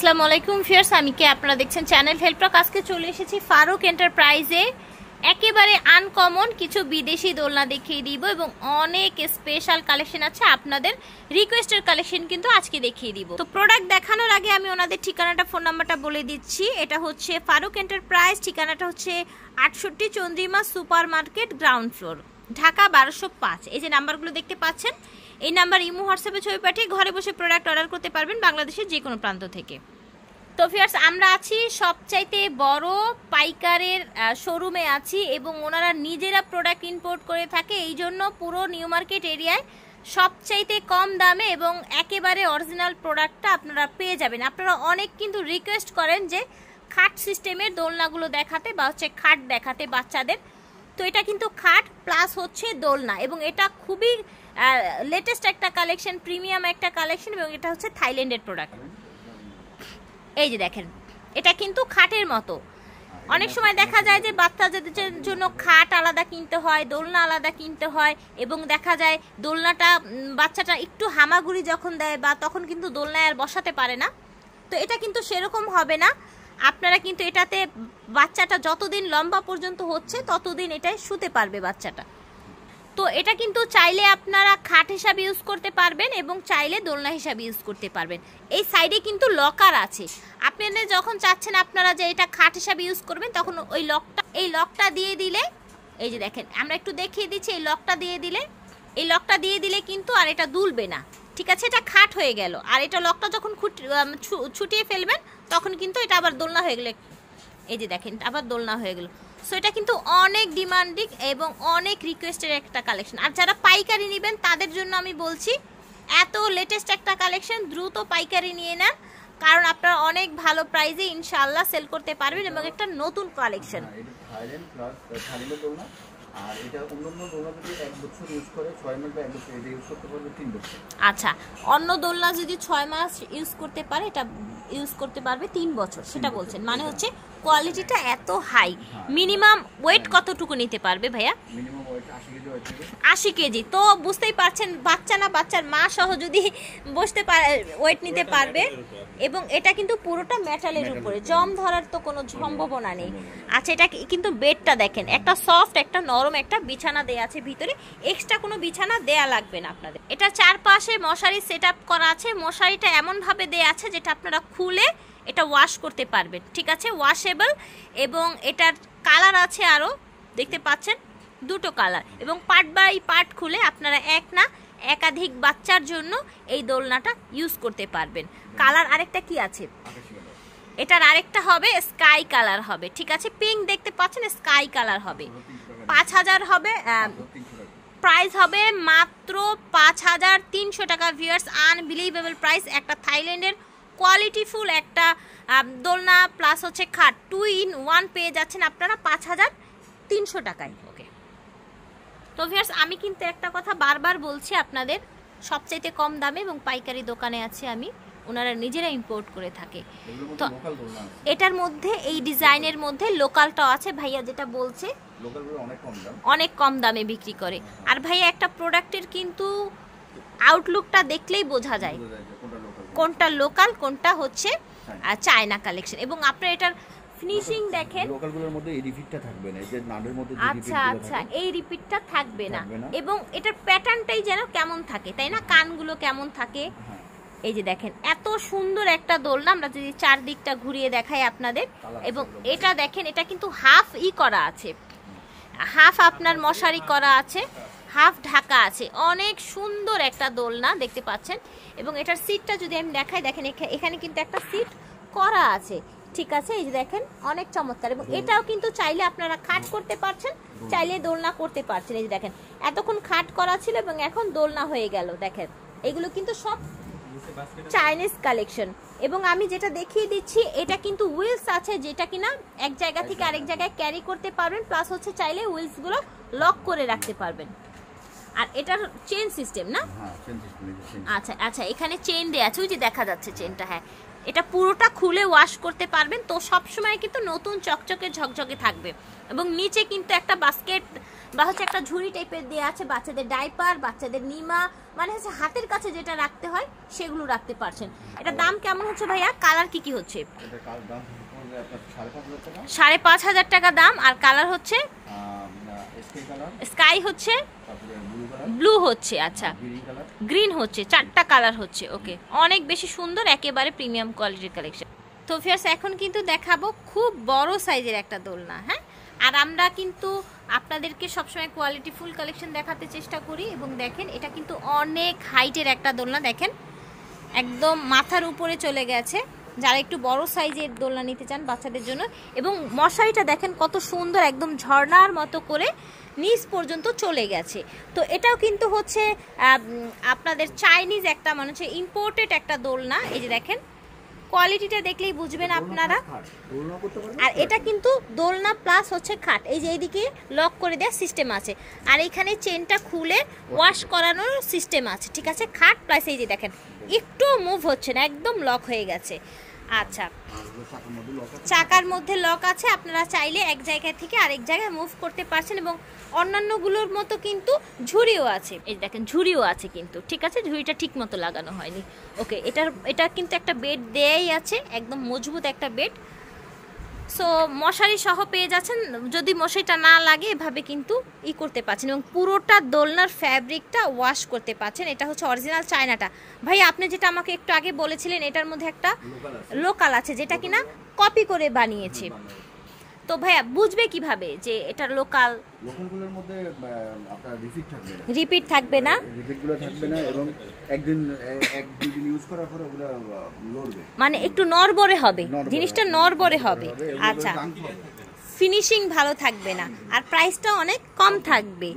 আসসালামু আলাইকুম ভিউয়ার্স, আমি কে আপনারা দেখছেন চ্যানেল হেল্পটক। আজকে চলে এসেছি ফারুক এন্টারপ্রাইজে। একেবারে আনকমন কিছু বিদেশি দোলনা দেখিয়ে দিব এবং অনেক স্পেশাল কালেকশন আছে, আপনাদের রিকোয়েস্টের কালেকশন কিন্তু আজকে দেখিয়ে দিব। তো প্রোডাক্ট দেখানোর আগে আমি ওনাদের ঠিকানাটা, ফোন নাম্বারটা বলে দিচ্ছি। এটা হচ্ছে ফারুক এন্টারপ্রাইজ, ঠিকানাটা হচ্ছে 68 Chandrima super market, ground floor, Dhaka 1205। এই যে নাম্বারগুলো দেখতে পাচ্ছেন, এই নাম্বার ইমো হোয়াটসঅ্যাপে ছবি পাঠিয়ে ঘরে বসে প্রোডাক্ট অর্ডার করতে পারবেন বাংলাদেশের যে কোনো প্রান্ত থেকে। তো ভিউয়ার্স, আমরা আছি সবচাইতে বড় পাইকারের শোরুমে আছি এবং ওনারা নিজেরা প্রোডাক্ট ইম্পোর্ট করে থাকে, এই জন্য পুরো নিউ মার্কেট এরিয়ায় সবচাইতে কম দামে এবং একেবারে অরিজিনাল প্রোডাক্টটা আপনারা পেয়ে যাবেন। আপনারা অনেক কিন্তু রিকোয়েস্ট করেন যে খাট সিস্টেমের দোলনাগুলো দেখাতে বা হচ্ছে খাট দেখাতে বাচ্চাদের। তো এটা কিন্তু খাট প্লাস হচ্ছে দোলনা এবং এটা খুবই লেটেস্ট একটা কালেকশন, প্রিমিয়াম একটা কালেকশন এবং এটা হচ্ছে থাইল্যান্ডের প্রোডাক্ট। এই যে দেখেন, এটা কিন্তু খাটের মতো। অনেক সময় দেখা যায় যে বাচ্চাদের জন্য খাট আলাদা কিনতে হয়, দোলনা আলাদা কিনতে হয় এবং দেখা যায় দোলনাটা বাচ্চাটা একটু হামাগুড়ি যখন দেয় বা তখন কিন্তু দোলনায় আর বসাতে পারে না। তো এটা কিন্তু সেরকম হবে না, আপনারা কিন্তু এটাতে বাচ্চাটা যতদিন লম্বা পর্যন্ত হচ্ছে ততদিন এটাই শুতে পারবে বাচ্চাটা। তো এটা কিন্তু চাইলে আপনারা খাট হিসাবে ইউজ করতে পারবেন এবং চাইলে দোলনা হিসাবে ইউজ করতে পারবেন। এই সাইডে কিন্তু লকার আছে, আপনারা যখন চাচ্ছেন আপনারা যে এটা খাট হিসাবে ইউজ করবেন তখন এই লকটা দিয়ে দিলে, এই যে দেখেন আমরা একটু দেখিয়ে দিচ্ছি, এই লকটা দিয়ে দিলে কিন্তু আর এটা দুলবে না, ঠিক আছে? এটা খাট হয়ে গেল। আর এটা লকটা যখন ছুটিয়ে ফেলবেন তখন কিন্তু এটা আবার দোলনা হয়ে গেল। এই যে দেখেন, আবার দোলনা হয়ে গেল। সো এটা কিন্তু অনেক ডিমান্ডিং এবং অনেক রিকোয়েস্টের একটা কালেকশন। আর যারা পাইকারি নেবেন তাদের জন্য আমি বলছি, এত লেটেস্ট একটা কালেকশন দ্রুত পাইকারি নিয়ে নেন, কারণ আপনারা অনেক ভালো প্রাইসে ইনশাআল্লাহ সেল করতে পারবেন এবং একটা নতুন কালেকশন। আচ্ছা, অন্য দোলনা যদি 6 মাস ইউজ করতে পারে, এটা ইউজ করতে পারবে 3 বছর, সেটা বলছেন? মানে হচ্ছে কোয়ালিটিটা এত হাই। মিনিমাম ওয়েট কতটুকু নিতে পারবে ভাইয়া? 80 কেজি। তো বুঝতেই পারছেন, বাচ্চা না বাচ্চার মা সহ যদি বসতে পারে, ওয়েট নিতে পারবে। এবং এটা কিন্তু পুরোটা মেটালের উপরে, জম ধরার তো কোনো সম্ভাবনা নেই। আচ্ছা, এটা কিন্তু বেডটা দেখেন, একটা সফট একটা নরম একটা বিছানা দেয়া আছে ভিতরে, এক্সট্রা কোনো বিছানা দেয়া লাগবে না আপনাদের। এটা চারপাশে মশারি সেট আপ করা আছে, মশারিটা এমনভাবে দেয়া আছে যেটা আপনারা খুলে এটা ওয়াশ করতে পারবেন, ঠিক আছে? ওয়াশেবল। এবং এটার কালার আছে আরও, দেখতে পাচ্ছেন দুটো কালার, এবং পার্ট বাই পার্ট খুলে আপনারা এক না একাধিক বাচ্চার জন্য এই দোলনাটা ইউজ করতে পারবেন। কালার আরেকটা কি আছে, এটার আরেকটা হবে স্কাই কালার হবে, ঠিক আছে? পিঙ্ক দেখতে পাচ্ছেন, স্কাই কালার হবে। 5000 হবে, প্রাইস হবে মাত্র 5300 টাকা। Viewers, unbelievable price. একটা থাইল্যান্ডের কোয়ালিটিফুল একটা দোলনা প্লাস হচ্ছে খাট 2 in 1 পেয়ে যাচ্ছেন আপনারা 5300 টাকায়। ওকে, তো ভিউয়ার্স, আমি কিন্তু একটা কথা বারবার বলছি আপনাদের, সবচাইতে কম দামে এবং পাইকারি দোকানে আছে আমি, ওনারা নিজেরা ইম্পোর্ট করে থাকে। তো এটার মধ্যে এই ডিজাইনের মধ্যে লোকালটাও আছে, ভাইয়া যেটা বলছে অনেক কম দামে বিক্রি করে। আর ভাইয়া একটা প্রোডাক্টের কিন্তু আউটলুকটা দেখলেই বোঝা যায় কোনটা লোকাল কোনটা হচ্ছে চায়না কালেকশন। এবং আপনারা এটার ফিনিশিং দেখেন, লোকালগুলোর মধ্যে এই রিপিটটা থাকবে না, এই যে নাটের মধ্যে যে আচ্ছা আচ্ছা, এই রিপিটটা থাকবে না এবং এটার প্যাটার্নটাই যেন কেমন থাকে, তাই না? কানগুলো কেমন থাকে। এই যে দেখেন, এত সুন্দর একটা দোলনা। আমরা যদি চারদিকটা ঘুরিয়ে দেখাই আপনাদের, এবং এটা দেখেন, এটা কিন্তু হাফ করা আছে, হাফ আপনার মশারি করা আছে, হাফ ঢাকা আছে। অনেক সুন্দর একটা দোলনা দেখতে পাচ্ছেন। এবং এটার সিটটা যদি আমি দেখাই, দেখেন এখানে কিন্তু একটা সিট করা আছে, ঠিক আছে? এই যে দেখেন, অনেক চমৎকার। এবং এটাও কিন্তু চাইলে আপনারা খাট করতে পারছেন, চাইলে দোলনা করতে পারছেন। এই যে দেখেন, এতক্ষণ খাট করা ছিল এবং এখন দোলনা হয়ে গেল। দেখেন, এগুলো কিন্তু সব চাইনিজ কালেকশন। এবং আমি যেটা দেখিয়ে দিচ্ছি, এটা কিন্তু হুইলস আছে, যেটা কিনা এক জায়গা থেকে আরেক জায়গায় ক্যারি করতে পারবেন, প্লাস হচ্ছে চাইলে হুইলসগুলো লক করে রাখতে পারবেন। আর এটার চেন সিস্টেম না? আচ্ছা আচ্ছা, এখানে চেন দেয়া আছে, ওই যে দেখা যাচ্ছে চেনটা। হ্যাঁ, এটা পুরোটা খুলে ওয়াশ করতে পারবেন, তো সবসময় কিন্তু নতুন চকচকে ঝকঝকে থাকবে। এবং নিচে কিন্তু একটা বাস্কেট বা হচ্ছে একটা ঝুড়ি টাইপের দেওয়া আছে, বাচ্চাদের ডাইপার, বাচ্চাদের নিমা, মানে হচ্ছে হাতের কাছে যেটা রাখতে হয় সেগুলো রাখতে পারছেন। এটা দাম কেমন হচ্ছে ভাইয়া? কালার কি কি হচ্ছে? 5,500 টাকা দাম। আর কালার হচ্ছে স্কাই হচ্ছে, ব্লু হচ্ছে, আচ্ছা গ্রিন হচ্ছে, 4টা কালার হচ্ছে। ওকে, অনেক বেশি সুন্দর, একেবারে প্রিমিয়াম কোয়ালিটির কালেকশন। তো ফিয়ার্স এখন কিন্তু দেখাবো খুব বড় সাইজের একটা দোলনা। হ্যাঁ, আর আমরা কিন্তু আপনাদেরকে সবসময় কোয়ালিটি ফুল কালেকশন দেখাতে চেষ্টা করি। এবং দেখেন এটা কিন্তু অনেক হাইটের একটা দোলনা, দেখেন একদম মাথার উপরে চলে গেছে। যারা একটু বড় সাইজের দোলনা নিতে চান বাচ্চাদের জন্য, এবং মশারিটা দেখেন কত সুন্দর, একদম ঝর্ণার মতো করে নিচ পর্যন্ত চলে গেছে। তো এটাও কিন্তু হচ্ছে আপনাদের চাইনিজ একটা মানে হচ্ছে ইম্পোর্টেড একটা দোলনা। এই যে দেখেন কোয়ালিটিটা দেখলেই বুঝবেন আপনারা। আর এটা কিন্তু দোলনা প্লাস হচ্ছে খাট। এই যে এইদিকে লক করে দেওয়ার সিস্টেম আছে, আর এখানে চেনটা খুলে ওয়াশ করানোর সিস্টেম আছে। ঠিক আছে, খাট প্লাস এই যে দেখেন একটু মুভ হচ্ছে না, একদম লক হয়ে গেছে। আচ্ছা, চাকার মধ্যে লক আছে, আপনারা চাইলে এক জায়গা থেকে আরেক জায়গায় মুভ করতে পারছেন। এবং অন্যান্যগুলোর মতো কিন্তু ঝুড়িও আছে, এই দেখেন ঝুড়িও আছে কিন্তু। ঠিক আছে, ঝুড়িটা ঠিক মতো লাগানো হয়নি। ওকে, এটা কিন্তু একটা বেড দেয়াই আছে, একদম মজবুত একটা বেড। সো মশারি সহ পেয়ে যাচ্ছেন, যদি মশারিটা না লাগে এভাবে কিন্তু করতে পারছেন। এবং পুরোটা দোলনার ফ্যাব্রিকটা ওয়াশ করতে পারছেন। এটা হচ্ছে অরিজিনাল চায়নাটা। ভাই আপনি যেটা আমাকে একটু আগে বলেছিলেন এটার মধ্যে একটা লোকাল আছে যেটা কিনা কপি করে বানিয়েছে। তো ভাইয়া বুঝবে কিভাবে যে এটা লোকাল? লোকালগুলোর মধ্যে আপনার রিপিট থাকবে না, রিপিটগুলো থাকবে না, এবং একদিন এক দুই দিন ইউজ করার পরে ওগুলো লড়বে, মানে একটু নড়বড়ে হবে, জিনিসটা নড়বড়ে হবে। আচ্ছা, ফিনিশিং ভালো থাকবে না, আর প্রাইসটা অনেক কম থাকবে।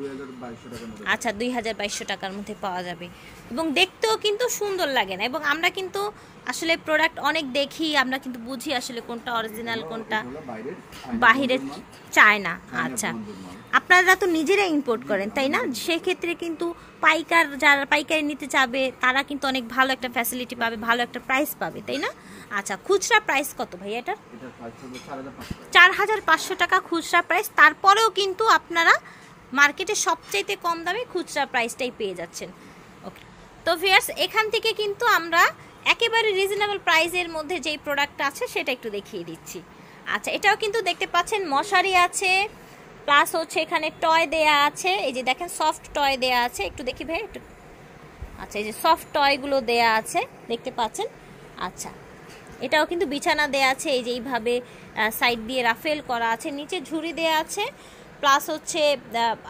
আচ্ছা, 2,200 টাকার মধ্যে পাওয়া যাবে, এবং দেখতেও কিন্তু সুন্দর লাগে না। এবং আমরা কিন্তু আসলে প্রোডাক্ট অনেক দেখি, আমরা কিন্তু বুঝি আসলে কোনটা অরিজিনাল কোনটা বাহিরের চায়না। আচ্ছা, আপনারা তো নিজেরাই ইম্পোর্ট করেন তাই না? সেক্ষেত্রে কিন্তু পাইকার যারা পাইকারি নিতে চাবে তারা কিন্তু অনেক ভালো একটা ফ্যাসিলিটি পাবে, ভালো একটা প্রাইস পাবে, তাই না? আচ্ছা, খুচরা প্রাইস কত ভাই এটার? 4,500 টাকা খুচরা প্রাইস। তারপরেও কিন্তু আপনারা মার্কেটে সবচাইতে কম দামে খুচরা প্রাইসটাই পেয়ে যাচ্ছেন। ওকে, তো ভিউয়ার্স এখান থেকে কিন্তু আমরা একেবারে রিজনেবল প্রাইসের মধ্যে যেই প্রোডাক্টটা আছে সেটা একটু দেখিয়ে দিচ্ছি। আচ্ছা, এটাও কিন্তু দেখতে পাচ্ছেন মশারি আছে, প্লাস হচ্ছে এখানে টয় দেয়া আছে। এই যে দেখেন সফট টয় দেয়া আছে, একটু দেখি ভাই একটু। আচ্ছা, এই যে সফট টয়গুলো দেয়া আছে দেখতে পাচ্ছেন। আচ্ছা, এটাও কিন্তু বিছানা দেয়া আছে, এই যে এইভাবে সাইড দিয়ে রাফেল করা আছে, নিচে ঝুড়ি দেয়া আছে, প্লাস হচ্ছে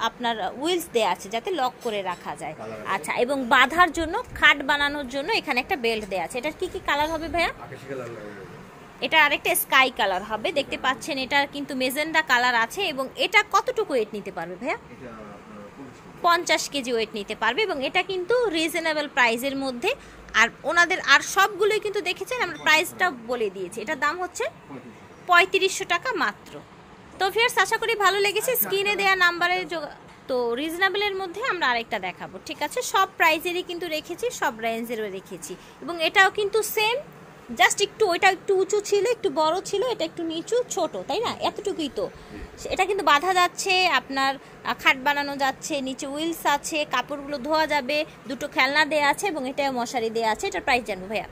আপনার হুইলস দেয়া আছে যাতে লক করে রাখা যায়। আচ্ছা, এবং বাঁধার জন্য খাট বানানোর জন্য এখানে একটা বেল্ট দেয়া আছে। এটার কি কি কালার হবে ভাইয়া? এটা আরেকটা স্কাই কালার হবে, দেখতে পাচ্ছেন। এটা কিন্তু মেজেন্ডা কালার আছে। এবং এটা কতটুকু ওয়েট নিতে পারবে ভাইয়া? 50 কেজি ওয়েট নিতে পারবে। এবং এটা কিন্তু রিজনেবল প্রাইসের মধ্যে। আর ওনাদের আর সবগুলোই কিন্তু দেখেছেন আমরা প্রাইসটা বলে দিয়েছি। এটার দাম হচ্ছে 3500 টাকা মাত্র। তো ভিউয়ার্স আশা করি ভালো লেগেছে। স্ক্রিনে দেওয়া নাম্বারে তো রিজনেবলের মধ্যে আমরা আরেকটা দেখাবো। ঠিক আছে, সব প্রাইজেরই কিন্তু রেখেছি, সব রেঞ্জেরও রেখেছি। এবং এটাও কিন্তু সেম, জাস্ট একটু ওইটা একটু উঁচু ছিল, একটু বড় ছিল, এটা একটু নিচু ছোট, তাই না? এতটুকুই তো। এটা কিন্তু বাঁধা যাচ্ছে, আপনার খাট বানানো যাচ্ছে, নিচে হুইলস আছে, কাপড়গুলো ধোয়া যাবে, দুটো খেলনা দেয়া আছে, এবং এটাও মশারি দেয়া আছে। এটার প্রাইস জানবো ভাইয়া?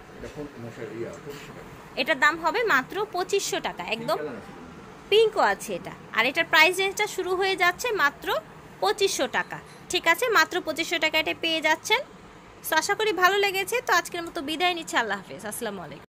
এটার দাম হবে মাত্র 2500 টাকা, একদম পিঙ্কও আছে এটা। আর এটার প্রাইস রেঞ্জটা শুরু হয়ে যাচ্ছে মাত্র 2500 টাকা। ঠিক আছে, মাত্র 2500 টাকা এটা পেয়ে যাচ্ছেন। সো আশা করি ভালো লেগেছে। তো আজকের মতো বিদায় নিচ্ছি, আল্লাহ হাফেজ, আসসালামু আলাইকুম।